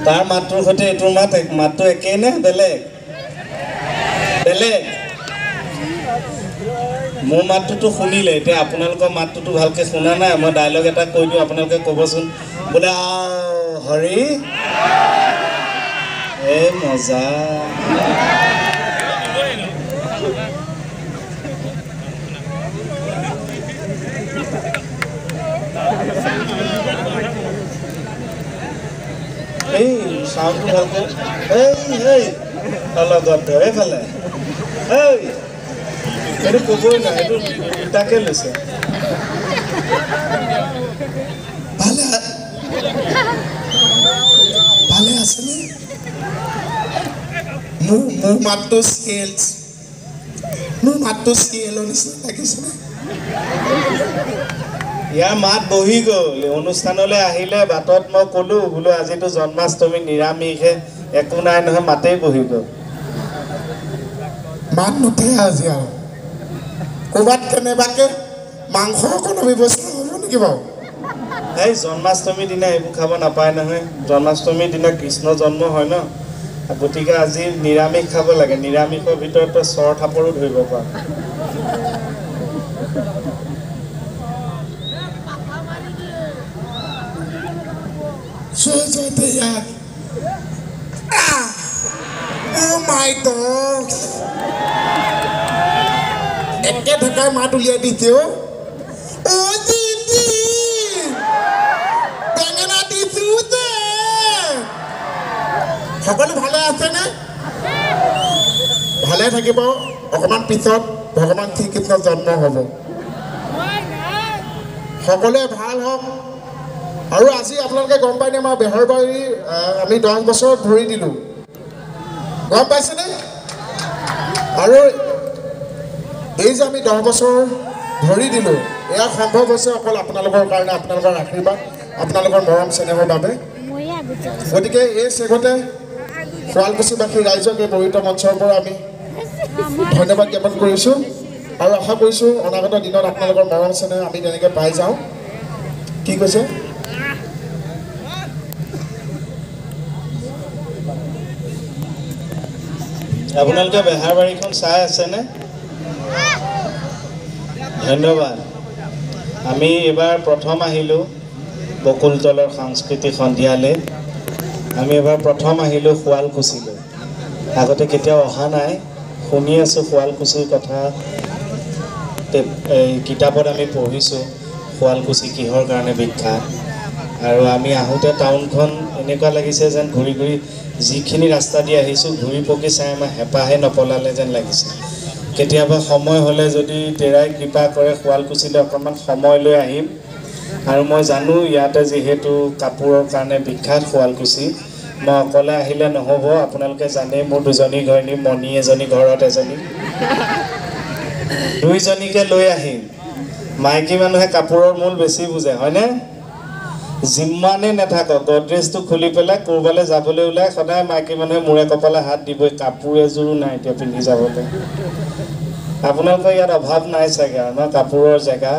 তাৰ মাতটোৰ সৈতে এইটোৰ মাতটো একেই নে বেলেগ বেলেগ মোৰ মাতটোতো শুনিলে এতিয়া আপোনালোকৰ মাতটোতো ভালকে শুনা নাই মই ডায়লগ এটা কৈ দিওঁ আপোনালোকে ক'বচোন বোলে হৰি এ মজা এই সাউন্ডটো ভালকে এই লগত এইফালে এই এইটো ক'বই নাই এইটো তাকে লৈছে ভালে ভালে আছেনে মোৰ মাতটো চিএলৰ নিচিনা লাগিছেনে ইয়াৰ মাত বহি গ'ল অনুষ্ঠানলৈ আহিলে বাটত মই ক'লো বোলো আজিতো জন্মাষ্টমী নিৰামিষে একো নাই নহয় মাতেই বহি গ'ল মাত নুঠে আজি আৰু ক'ৰবাত কেনেবাকৈ মাংস অকণো ব্যৱস্থা হ'ব নেকি বাৰু এই জন্মাষ্টমীৰ দিনা এইবোৰ খাব নাপায় নহয় জন্মাষ্টমীৰ দিনা কৃষ্ণ জন্ম হয় ন গতিকে আজি নিৰামিষ খাব লাগে নিৰামিষৰ ভিতৰত চৰ থাপৰো ধৰিব পাৰা Oh my God! একে ঢাকাই মাত উলিয়াই দিছে অ দিদি বেঙেনা দিছো যে সকলো ভালে আছেনে ভালে থাকিব অকণমান পিছত ভগৱান শ্ৰীকৃষ্ণৰ জন্ম হ'ব সকলোৱে ভাল হওক আৰু আজি আপোনালোকে গম পায়নে আমাৰ বেহৰবাৰী আমি 10 বছৰ ধৰি দিলোঁ গম পাইছেনে আৰু এই যে আমি 10 বছৰ ধৰি দিলোঁ এয়া সম্ভৱ হৈছে অকল আপোনালোকৰ কাৰণে আপোনালোকৰ আশীৰ্বাদ আপোনালোকৰ মৰম চেনেহৰ বাবে গতিকে এই চেগতে শুৱালকুছিবাসী ৰাইজক এই পবিত্ৰ মঞ্চৰ পৰা আমি ধন্যবাদ জ্ঞাপন কৰিছোঁ আৰু আশা কৰিছোঁ অনাগত দিনত আপোনালোকৰ মৰম চেনেহ আমি তেনেকৈ পাই যাওঁ কি কৈছে আপোনালোকে বেহাৰবাৰীখন চাই আছেনে ধন্যবাদ আমি এবাৰ প্ৰথম আহিলোঁ বকুলতলৰ সাংস্কৃতিক সন্ধিয়ালৈ আমি এবাৰ প্ৰথম আহিলোঁ শুৱালকুছিলৈ আগতে কেতিয়াও অহা নাই শুনি আছোঁ শুৱালকুছিৰ কথা এই কিতাপত আমি পঢ়িছোঁ শুৱালকুছি কিহৰ কাৰণে বিখ্যাত আৰু আমি আহোঁতে টাউনখন এনেকুৱা লাগিছে যেন ঘূৰি ঘূৰি যিখিনি ৰাস্তা দি আহিছোঁ ঘূৰি পকি চাই আমাৰ হেঁপাহে নপলালে যেন লাগিছে কেতিয়াবা সময় হ'লে যদি তেৰাই কৃপা কৰে শুৱালকুছিলৈ অকণমান সময় লৈ আহিম আৰু মই জানো ইয়াতে যিহেতু কাপোৰৰ কাৰণে বিখ্যাত শুৱালকুছি মই অকলে আহিলে নহ'ব আপোনালোকে জানে মোৰ দুজনী ঘৈণী মণি এজনী ঘৰত এজনী দুইজনীকে লৈ আহিম মাইকী মানুহে কাপোৰৰ মূল বেছি বুজে হয়নে যিমানে নাথাকক গডৰেজটো খুলি পেলাই ক'ৰবালৈ যাবলৈ ওলাই সদায় মাইকী মানুহে মূৰে কপালে হাত দিবই কাপোৰ এযোৰো নাই এতিয়া পিন্ধি যাবলৈ আপোনালোকৰ ইয়াত অভাৱ নাই চাগে আমাৰ কাপোৰৰ জেগা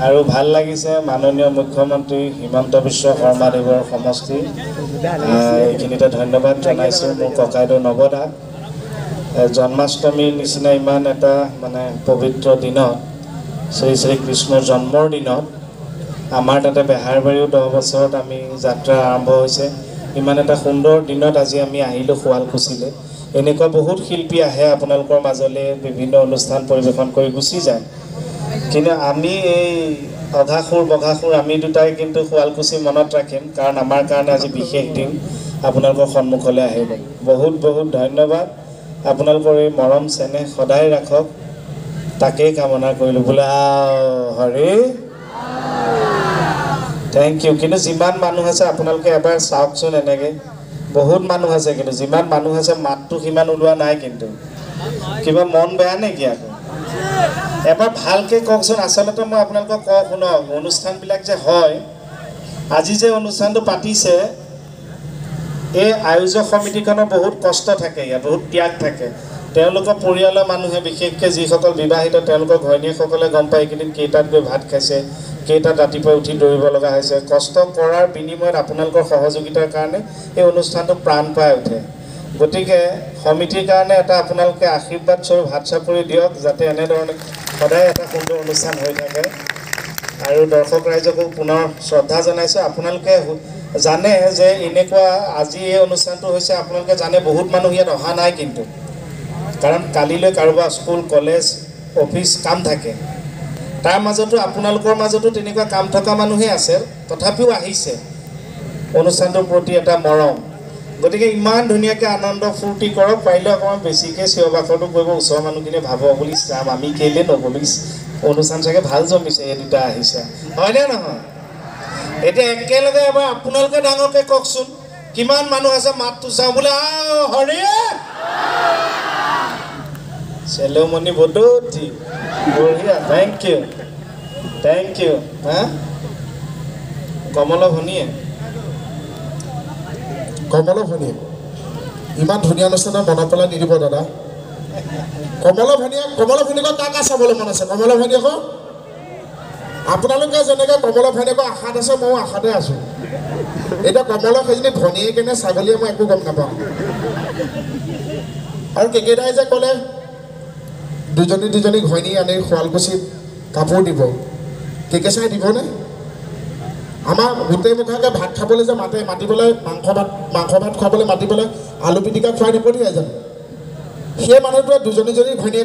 আৰু ভাল লাগিছে মাননীয় মুখ্যমন্ত্ৰী হিমন্ত বিশ্ব শৰ্মাদেৱৰ সমষ্টি এইখিনিতে ধন্যবাদ জনাইছোঁ মোৰ ককাইদেউ নৱদাক জন্মাষ্টমীৰ নিচিনা ইমান এটা মানে পবিত্ৰ দিনত শ্ৰী শ্ৰী কৃষ্ণৰ জন্মৰ দিনত আমাৰ তাতে বেহাৰবাৰীও 10 বছৰত আমি যাত্ৰা আৰম্ভ হৈছে ইমান এটা সুন্দৰ দিনত আজি আমি আহিলোঁ শুৱালকুছিলৈ এনেকুৱা বহুত শিল্পী আহে আপোনালোকৰ মাজলৈ বিভিন্ন অনুষ্ঠান পৰিৱেশন কৰি গুচি যায় কিন্তু আমি এই অঘাসুৰ বঘাসুৰ আমি দুটাই কিন্তু শুৱালকুছি মনত ৰাখিম কাৰণ আমাৰ কাৰণে আজি বিশেষ দিন আপোনালোকৰ সন্মুখলৈ আহিব বহুত বহুত ধন্যবাদ আপোনালোকৰ এই মৰম চেনেহ সদায় ৰাখক তাকেই কামনা কৰিলোঁ বোলে হৰি থ্যাংক ইউ কিন্তু যিমান মানুহ আছে আপোনালোকে এবাৰ চাওকচোন এনেকৈ বহুত মানুহ আছে কিন্তু যিমান মানুহ আছে মাতটো সিমান ওলোৱা নাই কিন্তু কিবা মন বেয়া নেকি আকৌ এবাৰ ভালকৈ কওকচোন আচলতে মই আপোনালোকক কওঁ শুনক অনুষ্ঠানবিলাক যে হয় আজি যে অনুষ্ঠানটো পাতিছে এই আয়োজক সমিতিখনৰ বহুত কষ্ট থাকে ইয়াত বহুত ত্যাগ থাকে তেওঁলোকৰ পৰিয়ালৰ মানুহে বিশেষকৈ যিসকল বিবাহিত তেওঁলোকৰ ঘৈণীয়েকসকলে গম পায় এইকেইদিন কেইটাত গৈ ভাত খাইছে কেইটাত ৰাতিপুৱা উঠি দৌৰিব লগা হৈছে কষ্ট কৰাৰ বিনিময়ত আপোনালোকৰ সহযোগিতাৰ কাৰণে এই অনুষ্ঠানটো প্ৰাণ পাই উঠে গতিকে সমিতিৰ কাৰণে এটা আপোনালোকে আশীৰ্বাদ স্বৰূপ হাত চাপৰি দিয়ক যাতে এনেধৰণে সদায় এটা সুন্দৰ অনুষ্ঠান হৈ থাকে আৰু দৰ্শক ৰাইজকো পুনৰ শ্ৰদ্ধা জনাইছোঁ আপোনালোকে জানে যে এনেকুৱা আজি এই অনুষ্ঠানটো হৈছে আপোনালোকে জানে বহুত মানুহ ইয়াত অহা নাই কিন্তু কাৰণ কালিলৈ কাৰোবাৰ স্কুল কলেজ অফিচ কাম থাকে তাৰ মাজতো আপোনালোকৰ মাজতো তেনেকুৱা কাম থকা মানুহে আছে তথাপিও আহিছে অনুষ্ঠানটোৰ প্ৰতি এটা মৰম গতিকে ইমান ধুনীয়াকৈ আনন্দ ফূৰ্তি কৰক পাৰিলে অকণমান বেছিকৈ চিঞৰ বাখৰটো কৰিব ওচৰৰ মানুহখিনিয়ে ভাবক বুলি চাম আমি কেলৈ নগ'লো অনুষ্ঠান চাগে ভাল জমিছে এই দুটা আহিছে হয়নে নহয় এতিয়া একেলগে এবাৰ আপোনালোকে ডাঙৰকৈ কওকচোন কিমান মানুহ আছে মাতটো চাওঁ বোলে হৰি চেলমণি বদৌতি বঢ়িয়া থেংক ইউ হা কমল ভনীয়ে ইমান ধুনীয়া অনুষ্ঠানত মনত পেলাই নিদিব দাদা কমল ভনীয়েক কাক চাবলৈ মন আছে কমল ভনীয়েক আপোনালোকে যেনেকৈ কমল ভনীয়েকৰ আশাত আছে ময়ো আশাতে আছোঁ এতিয়া কমল সেইজনী ভনীয়েকে নে ছাগলীয়ে মই একো গম নাপাওঁ আৰু কেকেইটাই যে ক'লে দুজনী ঘৈণী আনি শুৱালকুছিত কাপোৰ দিব কেকে চাই দিবনে আমাৰ গোটেই মুখাকে ভাত খাবলৈ যে মাতি পেলাই মাংস ভাত খুৱাবলৈ মাতি পেলাই আলু পিটিকা খুৱাই নপঠিয়াই জানো সেই মানুহটোৱে দুজনী ঘৈণীয়েক